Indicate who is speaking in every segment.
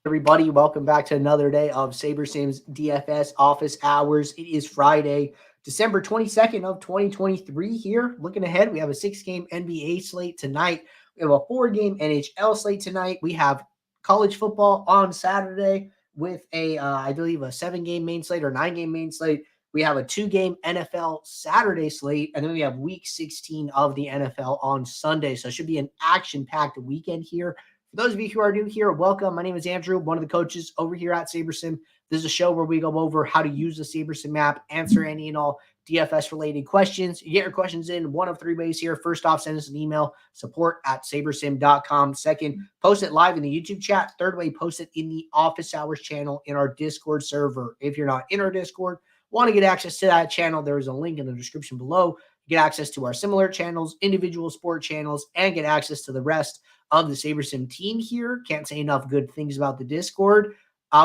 Speaker 1: Everybody, welcome back to another day of Saber Sims DFS office hours. It is Friday, December 22nd of 2023 here. Looking ahead, we have a 6-game NBA slate tonight. We have a 4-game NHL slate tonight. We have college football on Saturday with I believe, a 7-game main slate or 9-game main slate. We have a 2-game NFL Saturday slate, and then we have week 16 of the NFL on Sunday. So it should be an action-packed weekend here. For those of you who are new here, welcome. My name is Andrew, one of the coaches over here at SaberSim. This is a show where we go over how to use the SaberSim app, answer any and all DFS-related questions. You get your questions in one of 3 ways here. First off, send us an email, support@sabersim.com. Second, post it live in the YouTube chat. Third way, post it in the office hours channel in our Discord server. If you're not in our Discord, want to get access to that channel, there is a link in the description below. Get access to our similar channels, individual sport channels, and get access to the rest of the SaberSim team here. Can't say enough good things about the Discord.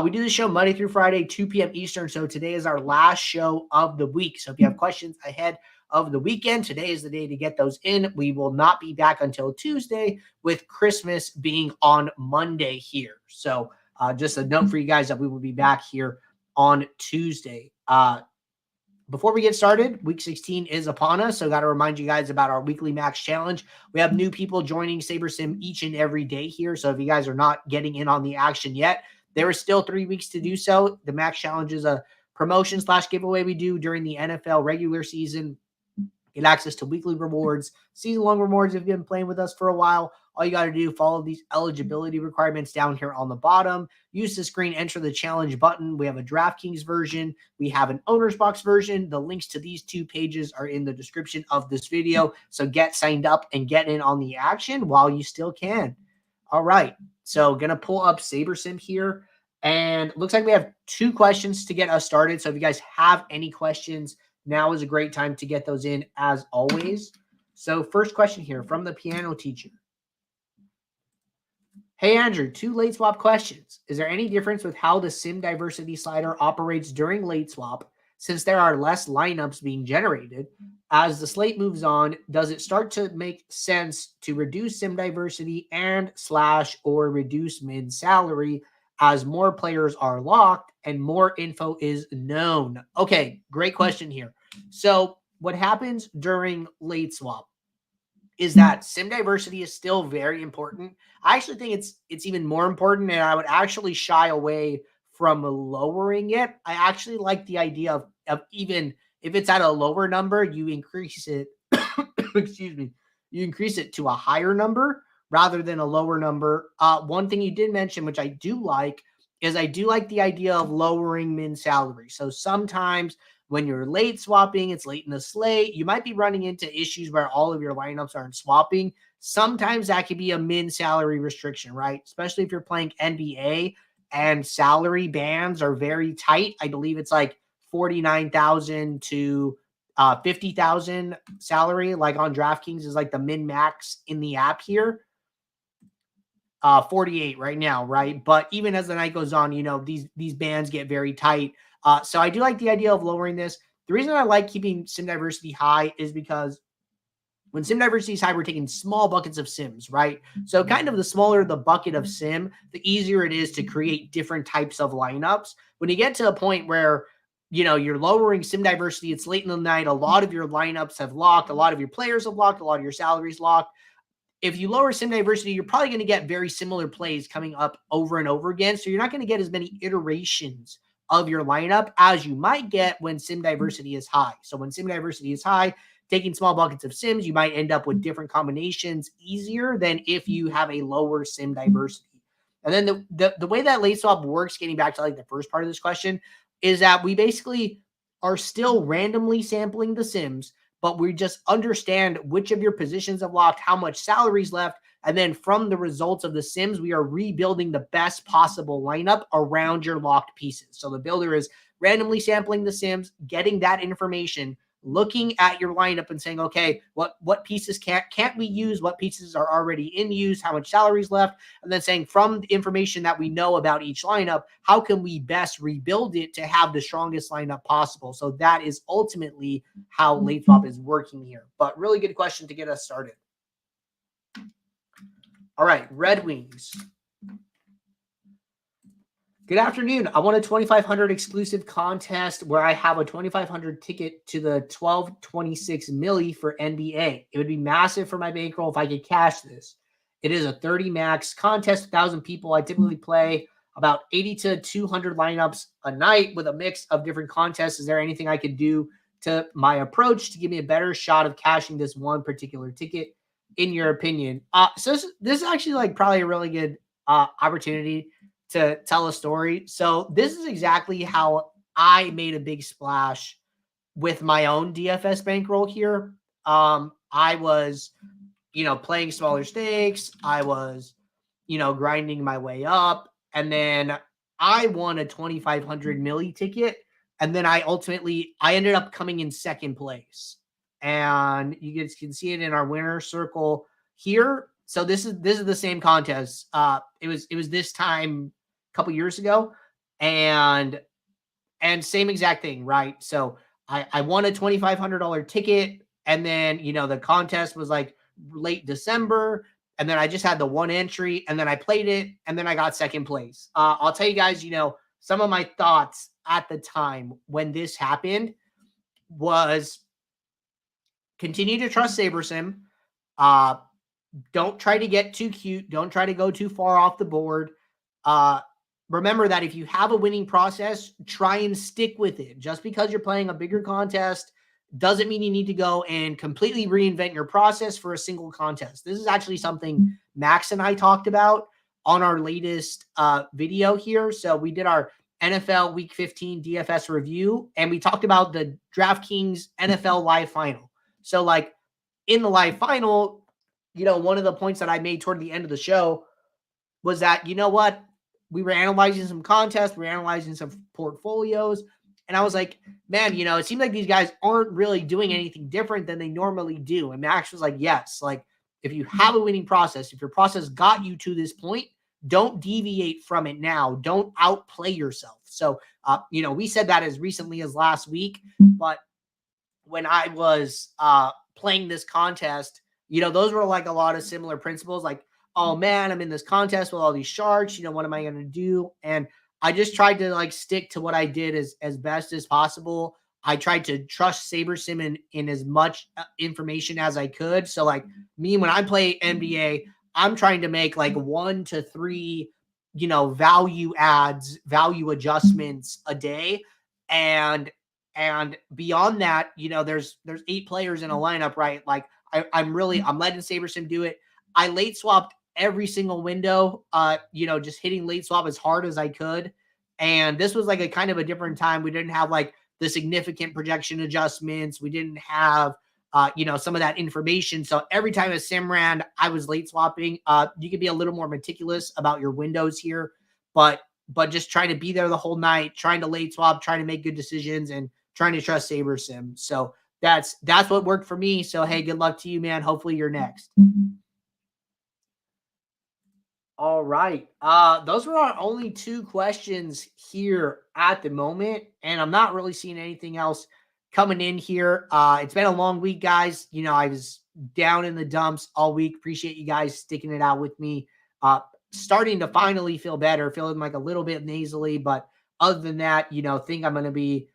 Speaker 1: We do the show Monday through Friday, 2 p.m. Eastern. So today is our last show of the week. So if you have questions ahead of the weekend, today is the day to get those in. We will not be back until Tuesday, with Christmas being on Monday here. So just a note for you guys that we will be back here on Tuesday. Before we get started, week 16 is upon us, so got to remind you guys about our weekly max challenge. We have new people joining SaberSim each and every day here, so if you guys are not getting in on the action yet, there is still 3 weeks to do so. The max challenge is a promotion / giveaway we do during the NFL regular season. Get access to weekly rewards, season-long rewards if you've been playing with us for a while. All you got to do, follow these eligibility requirements down here on the bottom. Use the screen, enter the challenge button. We have a DraftKings version. We have an Owner's Box version. The links to these 2 pages are in the description of this video. So get signed up and get in on the action while you still can. All right. So going to pull up SaberSim here. And it looks like we have 2 questions to get us started. So if you guys have any questions, now is a great time to get those in, as always. So first question here from the piano teacher. Hey, Andrew, 2 late swap questions. Is there any difference with how the sim diversity slider operates during late swap, since there are less lineups being generated? As the slate moves on, does it start to make sense to reduce sim diversity and / or reduce min salary as more players are locked and more info is known? Okay, great question here. So what happens during late swap is that sim diversity is still very important. I actually think it's even more important, and I would actually shy away from lowering it. I actually like the idea of even if it's at a lower number, you increase it, excuse me, you increase it to a higher number rather than a lower number. One thing you did mention, which I do like, is I do like the idea of lowering min salary. So sometimes when you're late swapping, it's late in the slate, you might be running into issues where all of your lineups aren't swapping. Sometimes that could be a min salary restriction, right? Especially if you're playing NBA and salary bands are very tight. I believe it's like 49,000 to 50,000 salary, like on DraftKings is like the min max in the app here. 48 right now, right? But even as the night goes on, you know, these bands get very tight. So I do like the idea of lowering this. The reason I like keeping sim diversity high is because when sim diversity is high, we're taking small buckets of sims, right? So kind of the smaller the bucket of sim, the easier it is to create different types of lineups. When you get to a point where, you know, you're lowering sim diversity, it's late in the night, a lot of your lineups have locked, a lot of your players have locked, a lot of your salaries locked. If you lower sim diversity, you're probably going to get very similar plays coming up over and over again. So you're not going to get as many iterations of your lineup as you might get when sim diversity is high. So when sim diversity is high, taking small buckets of sims, you might end up with different combinations easier than if you have a lower sim diversity. And then the way that late swap works, getting back to like the first part of this question, is that we basically are still randomly sampling the sims, but we just understand which of your positions have locked, how much salaries left, and then from the results of the sims, we are rebuilding the best possible lineup around your locked pieces. So the builder is randomly sampling the sims, getting that information, looking at your lineup and saying, okay, what pieces can't we use? What pieces are already in use? How much salaries left? And then saying, from the information that we know about each lineup, how can we best rebuild it to have the strongest lineup possible? So that is ultimately how late swap is working here. But really good question to get us started. All right, Red Wings. Good afternoon. I won a 2,500 exclusive contest where I have a 2,500 ticket to the 1226 milli for NBA. It would be massive for my bankroll if I could cash this. It is a 30 max contest, 1,000 people. I typically play about 80 to 200 lineups a night with a mix of different contests. Is there anything I could do to my approach to give me a better shot of cashing this one particular ticket, in your opinion? So this is actually like probably a really good opportunity to tell a story. So this is exactly how I made a big splash with my own DFS bankroll here. I was, playing smaller stakes. I was, grinding my way up. And then I won a 2,500 milli ticket. And then I ended up coming in second place. And you guys can see it in our winner circle here. So this is the same contest. It was this time a couple years ago, and same exact thing, right? So I won a $2,500 ticket, and then the contest was like late December, and then I just had the one entry, and then I played it, and then I got second place. I'll tell you guys, some of my thoughts at the time when this happened was continue to trust SaberSim. Don't try to get too cute. Don't try to go too far off the board. Remember that if you have a winning process, try and stick with it. Just because you're playing a bigger contest doesn't mean you need to go and completely reinvent your process for a single contest. This is actually something Max and I talked about on our latest video here. So we did our NFL Week 15 DFS review, and we talked about the DraftKings NFL Live Final. So like in the live final, one of the points that I made toward the end of the show was that, what? We were analyzing some contests, we were analyzing some portfolios, and I was like, man, it seems like these guys aren't really doing anything different than they normally do. And Max was like, yes, like if you have a winning process, if your process got you to this point, don't deviate from it now. Don't outplay yourself. So, we said that as recently as last week, but when I was playing this contest, those were like a lot of similar principles. Like, oh man, I'm in this contest with all these sharks. What am I going to do? And I just tried to like stick to what I did as best as possible. I tried to trust SaberSim in as much information as I could. So like me, when I play NBA, I'm trying to make like 1 to 3, value adds, value adjustments a day. And beyond that, there's 8 players in a lineup, right? Like I'm letting SaberSim do it. I late swapped every single window, just hitting late swap as hard as I could. And this was like a kind of a different time. We didn't have like the significant projection adjustments. We didn't have, some of that information. So every time a sim ran, I was late swapping. You could be a little more meticulous about your windows here, but just trying to be there the whole night, trying to late swap, trying to make good decisions, and trying to trust SaberSim. So that's what worked for me. So, hey, good luck to you, man. Hopefully you're next. All right. Those were our only 2 questions here at the moment, and I'm not really seeing anything else coming in here. It's been a long week, guys. I was down in the dumps all week. Appreciate you guys sticking it out with me. Starting to finally feel better, feeling like a little bit nasally, but other than that, think I'm going to be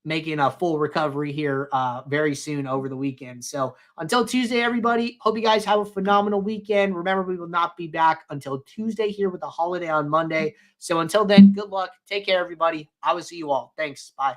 Speaker 1: making a full recovery here very soon over the weekend. So until Tuesday, everybody, hope you guys have a phenomenal weekend. Remember, we will not be back until Tuesday here with the holiday on Monday. So until then, good luck. Take care, everybody. I will see you all. Thanks. Bye.